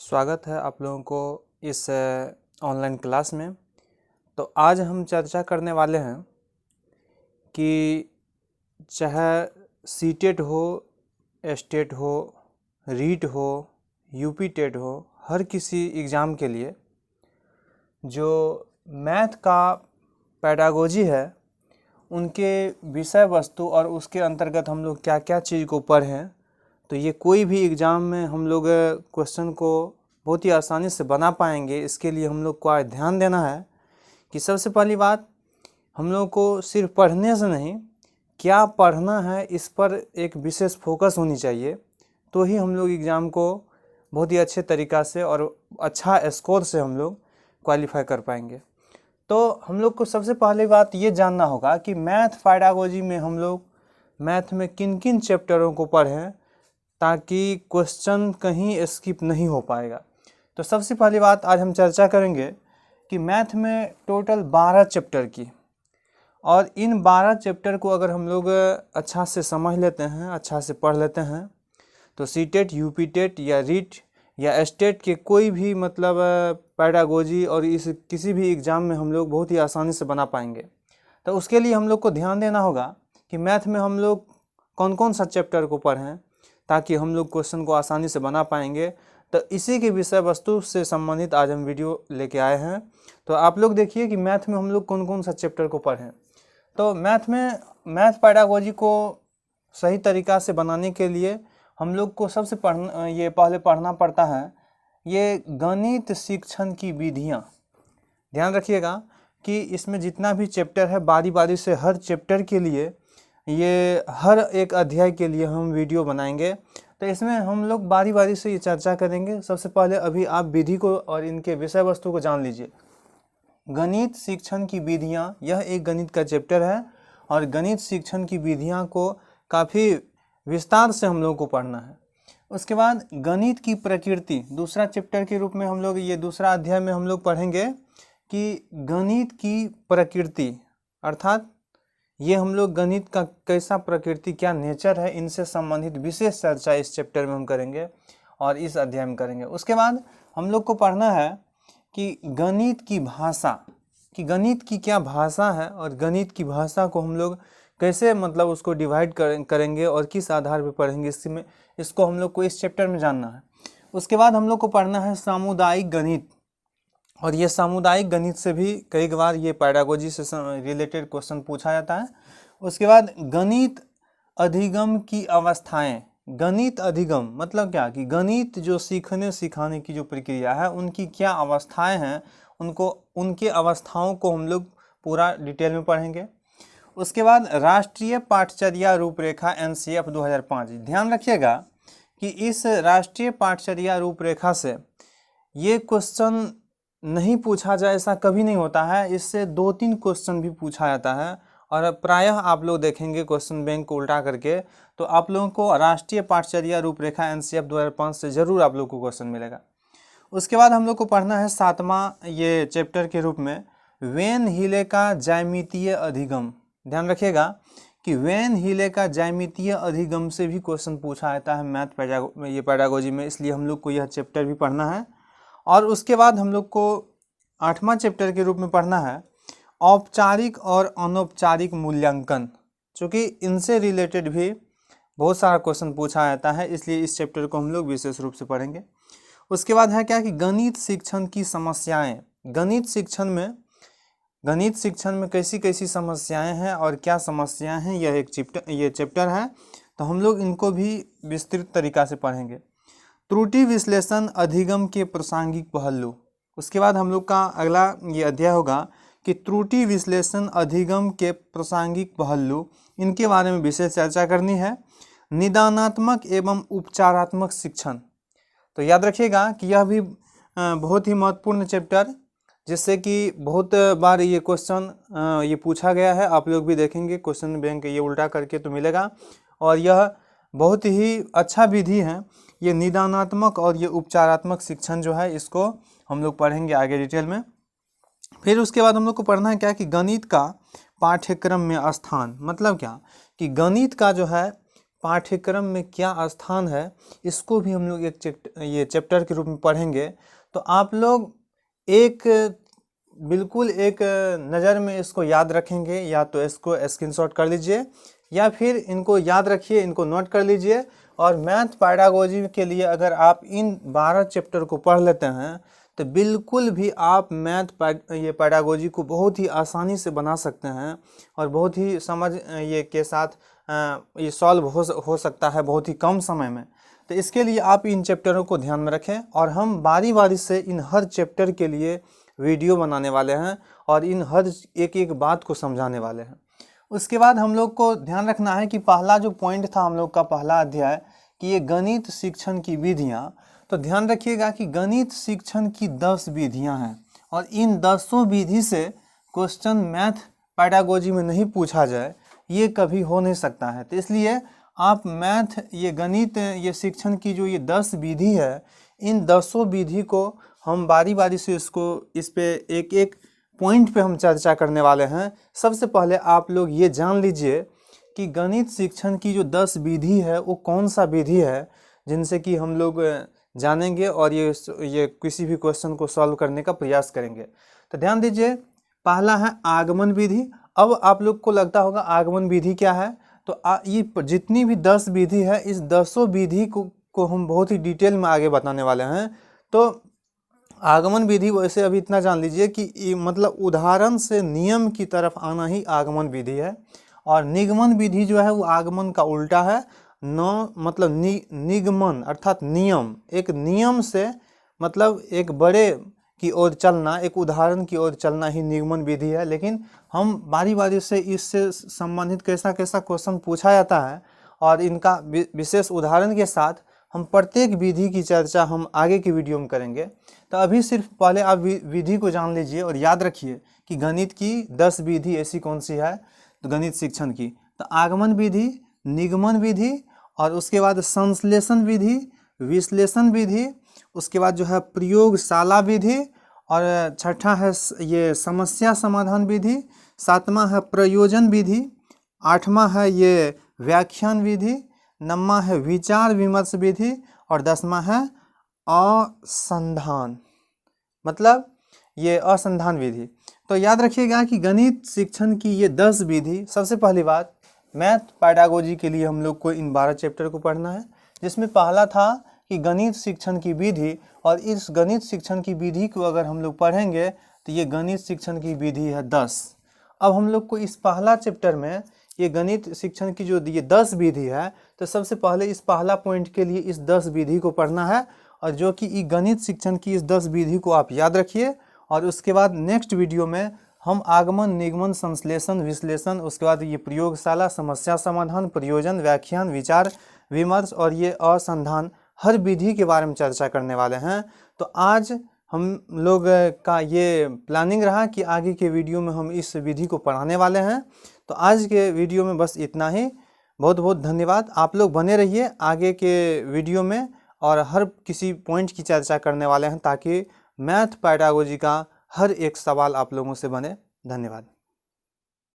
स्वागत है आप लोगों को इस ऑनलाइन क्लास में। तो आज हम चर्चा करने वाले हैं कि चाहे सीटेट हो, एस्टेट हो, रीट हो, यूपी टेट हो, हर किसी एग्ज़ाम के लिए जो मैथ का पेडागोजी है उनके विषय वस्तु और उसके अंतर्गत हम लोग क्या क्या चीज़ को पढ़ें, तो ये कोई भी एग्ज़ाम में हम लोग क्वेश्चन को बहुत ही आसानी से बना पाएंगे। इसके लिए हम लोग को ध्यान देना है कि सबसे पहली बात हम लोग को सिर्फ पढ़ने से नहीं, क्या पढ़ना है इस पर एक विशेष फोकस होनी चाहिए, तो ही हम लोग एग्ज़ाम को बहुत ही अच्छे तरीक़ा से और अच्छा स्कोर से हम लोग क्वालिफाई कर पाएंगे। तो हम लोग को सबसे पहली बात ये जानना होगा कि मैथ पेडागोजी में हम लोग मैथ में किन किन चैप्टरों को पढ़ें ताकि क्वेश्चन कहीं स्किप नहीं हो पाएगा। तो सबसे पहली बात आज हम चर्चा करेंगे कि मैथ में टोटल 12 चैप्टर की, और इन 12 चैप्टर को अगर हम लोग अच्छा से समझ लेते हैं, अच्छा से पढ़ लेते हैं, तो सीटेट, यूपी टेट या रीट या एस्टेट के कोई भी मतलब पेडागोजी और इस किसी भी एग्ज़ाम में हम लोग बहुत ही आसानी से बना पाएंगे। तो उसके लिए हम लोग को ध्यान देना होगा कि मैथ में हम लोग कौन कौन सा चैप्टर को पढ़ें ताकि हम लोग क्वेश्चन को आसानी से बना पाएंगे। तो इसी के विषय वस्तु से संबंधित आज हम वीडियो लेके आए हैं। तो आप लोग देखिए कि मैथ में हम लोग कौन कौन सा चैप्टर को पढ़ें। तो मैथ पेडागोजी को सही तरीक़ा से बनाने के लिए हम लोग को सबसे पहले पढ़ना पड़ता है ये गणित शिक्षण की विधियाँ। ध्यान रखिएगा कि इसमें जितना भी चैप्टर है बारी बारी से हर चैप्टर के लिए, ये हर एक अध्याय के लिए हम वीडियो बनाएंगे। तो इसमें हम लोग बारी बारी से ये चर्चा करेंगे। सबसे पहले अभी आप विधि को और इनके विषय वस्तु को जान लीजिए। गणित शिक्षण की विधियाँ, यह एक गणित का चैप्टर है और गणित शिक्षण की विधियाँ को काफ़ी विस्तार से हम लोग को पढ़ना है। उसके बाद गणित की प्रकृति, दूसरा चैप्टर के रूप में हम लोग ये दूसरा अध्याय में हम लोग पढ़ेंगे कि गणित की प्रकृति, अर्थात ये हम लोग गणित का कैसा प्रकृति, क्या नेचर है, इनसे संबंधित विशेष चर्चा इस चैप्टर में हम करेंगे और इस अध्याय में करेंगे। उसके बाद हम लोग को पढ़ना है कि गणित की भाषा, कि गणित की क्या भाषा है और गणित की भाषा को हम लोग कैसे मतलब उसको डिवाइड करेंगे और किस आधार पर पढ़ेंगे, इसको हम लोग को इस चैप्टर में जानना है। उसके बाद हम लोग को पढ़ना है सामुदायिक गणित, और ये सामुदायिक गणित से भी कई बार ये पेडागोजी से रिलेटेड क्वेश्चन पूछा जाता है। उसके बाद गणित अधिगम की अवस्थाएं। गणित अधिगम मतलब क्या, कि गणित जो सीखने सिखाने की जो प्रक्रिया है उनकी क्या अवस्थाएं हैं, उनके अवस्थाओं को हम लोग पूरा डिटेल में पढ़ेंगे। उसके बाद राष्ट्रीय पाठचर्या रूपरेखा NCF 2005। ध्यान रखिएगा कि इस राष्ट्रीय पाठचर्या रूपरेखा से ये क्वेश्चन नहीं पूछा जाए ऐसा कभी नहीं होता है। इससे 2-3 क्वेश्चन भी पूछा जाता है और प्रायः आप लोग देखेंगे क्वेश्चन बैंक को उल्टा करके, तो आप लोगों को राष्ट्रीय पाठचर्या रूपरेखा NCF 2005 से ज़रूर आप लोग को क्वेश्चन मिलेगा। उसके बाद हम लोग को पढ़ना है 7वां ये चैप्टर के रूप में वेन हीले का ज्यामितीय अधिगम। ध्यान रखिएगा कि वेन हीले का ज्यामितीय अधिगम से भी क्वेश्चन पूछा जाता है मैथ पेडागोजी में, इसलिए हम लोग को यह चैप्टर भी पढ़ना है। और उसके बाद हम लोग को 8वां चैप्टर के रूप में पढ़ना है औपचारिक और अनौपचारिक मूल्यांकन, चूँकि इनसे रिलेटेड भी बहुत सारा क्वेश्चन पूछा जाता है, इसलिए इस चैप्टर को हम लोग विशेष रूप से पढ़ेंगे। उसके बाद है क्या कि गणित शिक्षण की समस्याएं। गणित शिक्षण में कैसी कैसी समस्याएं हैं और क्या समस्याएं हैं, यह एक चैप्टर है, तो हम लोग इनको भी विस्तृत तरीक़ा से पढ़ेंगे। त्रुटि विश्लेषण अधिगम के प्रासंगिक पहलू। उसके बाद हम लोग का अगला ये अध्याय होगा कि त्रुटि विश्लेषण अधिगम के प्रासंगिक पहलू, इनके बारे में विशेष चर्चा करनी है। निदानात्मक एवं उपचारात्मक शिक्षण, तो याद रखिएगा कि यह भी बहुत ही महत्वपूर्ण चैप्टर, जिससे कि बहुत बार ये क्वेश्चन ये पूछा गया है। आप लोग भी देखेंगे क्वेश्चन बैंक ये उल्टा करके तो मिलेगा, और यह बहुत ही अच्छा विधि है। ये निदानात्मक और ये उपचारात्मक शिक्षण जो है, इसको हम लोग पढ़ेंगे आगे डिटेल में। फिर उसके बाद हम लोग को पढ़ना है क्या कि गणित का पाठ्यक्रम में स्थान, मतलब क्या कि गणित का जो है पाठ्यक्रम में क्या स्थान है, इसको भी हम लोग ये चैप्टर के रूप में पढ़ेंगे। तो आप लोग बिल्कुल एक नज़र में इसको याद रखेंगे, या तो इसको स्क्रीनशॉट कर लीजिए या फिर इनको याद रखिए, इनको नोट कर लीजिए। और मैथ पेडागोजी के लिए अगर आप इन 12 चैप्टर को पढ़ लेते हैं तो बिल्कुल भी आप ये पेडागोजी को बहुत ही आसानी से बना सकते हैं और बहुत ही समझ ये के साथ ये सॉल्व हो सकता है बहुत ही कम समय में। तो इसके लिए आप इन चैप्टरों को ध्यान में रखें और हम बारी बारी से इन हर चैप्टर के लिए वीडियो बनाने वाले हैं और इन हर एक बात को समझाने वाले हैं। उसके बाद हम लोग को ध्यान रखना है कि पहला जो पॉइंट था हम लोग का पहला अध्याय कि ये गणित शिक्षण की विधियाँ, तो ध्यान रखिएगा कि गणित शिक्षण की 10 विधियाँ हैं और इन 10 विधि से क्वेश्चन मैथ पेडागोजी में नहीं पूछा जाए ये कभी हो नहीं सकता है। तो इसलिए आप मैथ ये गणित ये शिक्षण की जो ये 10 विधि है, इन 10 विधि को हम बारी बारी से इस पे एक एक पॉइंट पे हम चर्चा करने वाले हैं। सबसे पहले आप लोग ये जान लीजिए कि गणित शिक्षण की जो 10 विधि है वो कौन सा विधि है जिनसे कि हम लोग जानेंगे और ये किसी भी क्वेश्चन को सॉल्व करने का प्रयास करेंगे। तो ध्यान दीजिए, पहला है आगमन विधि। अब आप लोग को लगता होगा आगमन विधि क्या है, तो ये जितनी भी 10 विधि है इस 10 विधि को हम बहुत ही डिटेल में आगे बताने वाले हैं। तो आगमन विधि वैसे अभी इतना जान लीजिए कि मतलब उदाहरण से नियम की तरफ आना ही आगमन विधि है, और निगमन विधि जो है वो आगमन का उल्टा है। मतलब निगमन अर्थात नियम, एक नियम से मतलब एक बड़े की ओर चलना, एक उदाहरण की ओर चलना ही निगमन विधि है। लेकिन हम बारी बारी से इससे संबंधित कैसा कैसा क्वेश्चन पूछा जाता है और इनका विशेष उदाहरण के साथ हम प्रत्येक विधि की चर्चा हम आगे की वीडियो में करेंगे। तो अभी सिर्फ पहले आप विधि को जान लीजिए और याद रखिए कि गणित की 10 विधि ऐसी कौन सी है, तो गणित शिक्षण की तो आगमन विधि, निगमन विधि, और उसके बाद संश्लेषण विधि, विश्लेषण विधि, उसके बाद जो है प्रयोगशाला विधि, और छठा है ये समस्या समाधान विधि, सातवां है प्रयोजन विधि, आठवां है ये व्याख्यान विधि, नौवां है विचार विमर्श विधि, और 10वां है असंधान, मतलब ये असंधान विधि। तो याद रखिएगा कि गणित शिक्षण की ये 10 विधि, सबसे पहली बात मैथ पेडागोजी के लिए हम लोग को इन 12 चैप्टर को पढ़ना है, जिसमें पहला था कि गणित शिक्षण की विधि, और इस गणित शिक्षण की विधि को अगर हम लोग पढ़ेंगे तो ये गणित शिक्षण की विधि है 10। अब हम लोग को इस पहला चैप्टर में ये गणित शिक्षण की जो ये 10 विधि है, तो सबसे पहले इस पहला पॉइंट के लिए इस 10 विधि को पढ़ना है, और जो कि गणित शिक्षण की इस 10 विधि को आप याद रखिए। और उसके बाद नेक्स्ट वीडियो में हम आगमन, निगमन, संश्लेषण, विश्लेषण, उसके बाद ये प्रयोगशाला, समस्या समाधान, प्रयोजन, व्याख्यान, विचार विमर्श और ये असंधान, हर विधि के बारे में चर्चा करने वाले हैं। तो आज हम लोग का ये प्लानिंग रहा कि आगे के वीडियो में हम इस विधि को पढ़ाने वाले हैं। तो आज के वीडियो में बस इतना ही। बहुत बहुत धन्यवाद। आप लोग बने रहिए आगे के वीडियो में, और हर किसी पॉइंट की चर्चा करने वाले हैं ताकि मैथ पेडागोजी का हर एक सवाल आप लोगों से बने। धन्यवाद।